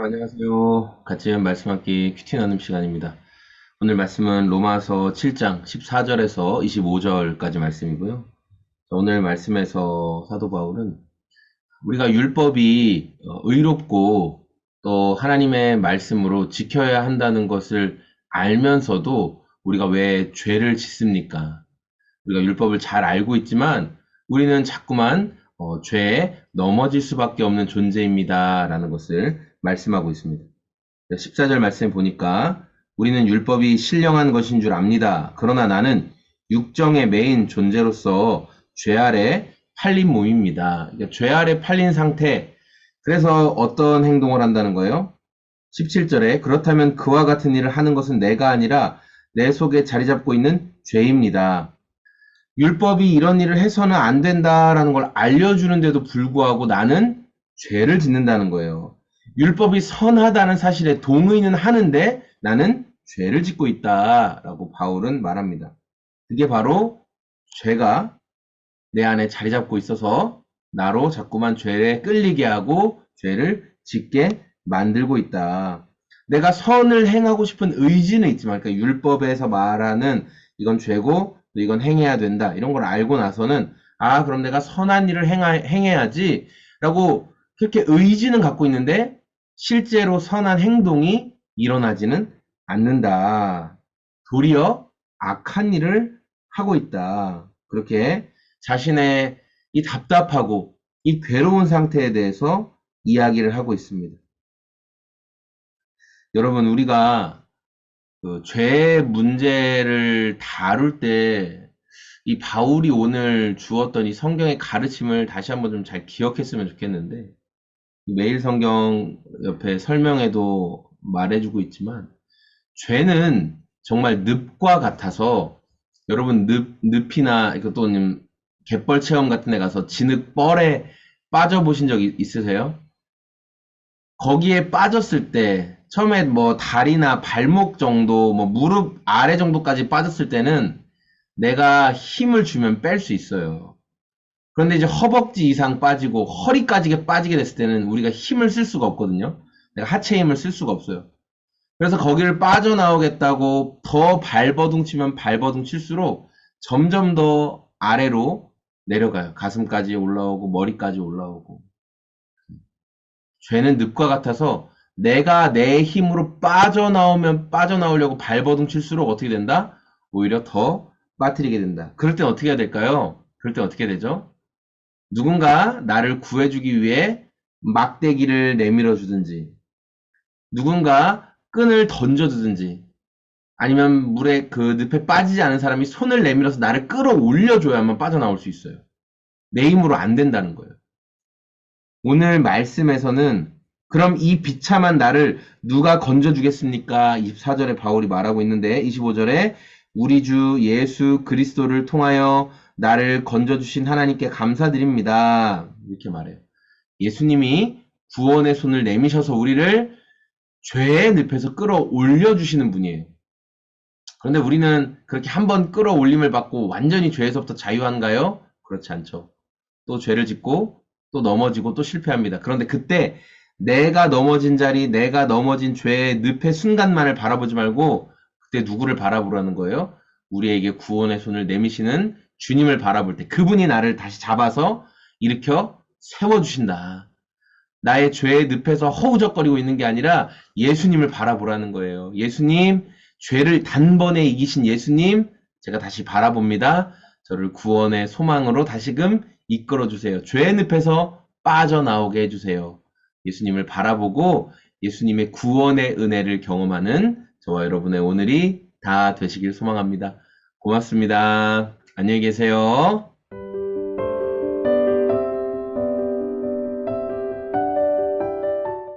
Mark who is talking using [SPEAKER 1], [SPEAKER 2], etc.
[SPEAKER 1] 안녕하세요. 같이 말씀하기 큐티 나눔 시간입니다. 오늘 말씀은 로마서 7장 14절에서 25절까지 말씀이고요. 오늘 말씀에서 사도 바울은 우리가 율법이 의롭고 또 하나님의 말씀으로 지켜야 한다는 것을 알면서도 우리가 왜 죄를 짓습니까? 우리가 율법을 잘 알고 있지만 우리는 자꾸만 죄에 넘어질 수밖에 없는 존재입니다. 라는 것을 말씀하고 있습니다. 14절 말씀 보니까 우리는 율법이 신령한 것인 줄 압니다. 그러나 나는 육정의 메인 존재로서 죄 아래 팔린 몸입니다. 그러니까 죄 아래 팔린 상태. 그래서 어떤 행동을 한다는 거예요? 17절에 그렇다면 그와 같은 일을 하는 것은 내가 아니라 내 속에 자리 잡고 있는 죄입니다. 율법이 이런 일을 해서는 안 된다라는 걸 알려주는데도 불구하고 나는 죄를 짓는다는 거예요. 율법이 선하다는 사실에 동의는 하는데 나는 죄를 짓고 있다라고 바울은 말합니다. 그게 바로 죄가 내 안에 자리 잡고 있어서 나로 자꾸만 죄에 끌리게 하고 죄를 짓게 만들고 있다. 내가 선을 행하고 싶은 의지는 있지만, 그러니까 율법에서 말하는 이건 죄고 또 이건 행해야 된다. 이런 걸 알고 나서는 그럼 내가 선한 일을 행해야지 라고 그렇게 의지는 갖고 있는데 실제로 선한 행동이 일어나지는 않는다. 도리어 악한 일을 하고 있다. 그렇게 자신의 이 답답하고 이 괴로운 상태에 대해서 이야기를 하고 있습니다. 여러분, 우리가 죄의 문제를 다룰 때 이 바울이 오늘 주었던 이 성경의 가르침을 다시 한번 좀 잘 기억했으면 좋겠는데, 매일 성경 옆에 설명에도 말해주고 있지만 죄는 정말 늪과 같아서, 여러분 늪이나 또 갯벌 체험 같은 데 가서 진흙 뻘에 빠져보신 적 있으세요? 거기에 빠졌을 때 처음에 뭐 다리나 발목 정도, 뭐 무릎 아래 정도까지 빠졌을 때는 내가 힘을 주면 뺄 수 있어요. 그런데 이제 허벅지 이상 빠지고 허리까지 빠지게 됐을 때는 우리가 힘을 쓸 수가 없거든요. 내가 하체 힘을 쓸 수가 없어요. 그래서 거기를 빠져나오겠다고 더 발버둥 치면 발버둥 칠수록 점점 더 아래로 내려가요. 가슴까지 올라오고 머리까지 올라오고. 죄는 늪과 같아서 내가 내 힘으로 빠져나오려고 발버둥 칠수록 어떻게 된다? 오히려 더 빠뜨리게 된다. 그럴 땐 어떻게 해야 될까요? 그럴 땐 어떻게 되죠? 누군가 나를 구해주기 위해 막대기를 내밀어 주든지, 누군가 끈을 던져주든지, 아니면 물에 그 늪에 빠지지 않은 사람이 손을 내밀어서 나를 끌어올려줘야만 빠져나올 수 있어요. 내 힘으로 안 된다는 거예요. 오늘 말씀에서는 그럼 이 비참한 나를 누가 건져주겠습니까? 24절에 바울이 말하고 있는데 25절에 우리 주 예수 그리스도를 통하여 나를 건져주신 하나님께 감사드립니다. 이렇게 말해요. 예수님이 구원의 손을 내미셔서 우리를 죄의 늪에서 끌어올려주시는 분이에요. 그런데 우리는 그렇게 한번 끌어올림을 받고 완전히 죄에서부터 자유한가요? 그렇지 않죠. 또 죄를 짓고 또 넘어지고 또 실패합니다. 그런데 그때 내가 넘어진 자리, 내가 넘어진 죄의 늪의 순간만을 바라보지 말고 그때 누구를 바라보라는 거예요? 우리에게 구원의 손을 내미시는 주님을 바라볼 때 그분이 나를 다시 잡아서 일으켜 세워주신다. 나의 죄의 늪에서 허우적거리고 있는 게 아니라 예수님을 바라보라는 거예요. 예수님, 죄를 단번에 이기신 예수님, 제가 다시 바라봅니다. 저를 구원의 소망으로 다시금 이끌어주세요. 죄의 늪에서 빠져나오게 해주세요. 예수님을 바라보고 예수님의 구원의 은혜를 경험하는 저와 여러분의 오늘이 다 되시길 소망합니다. 고맙습니다. 안녕히 계세요.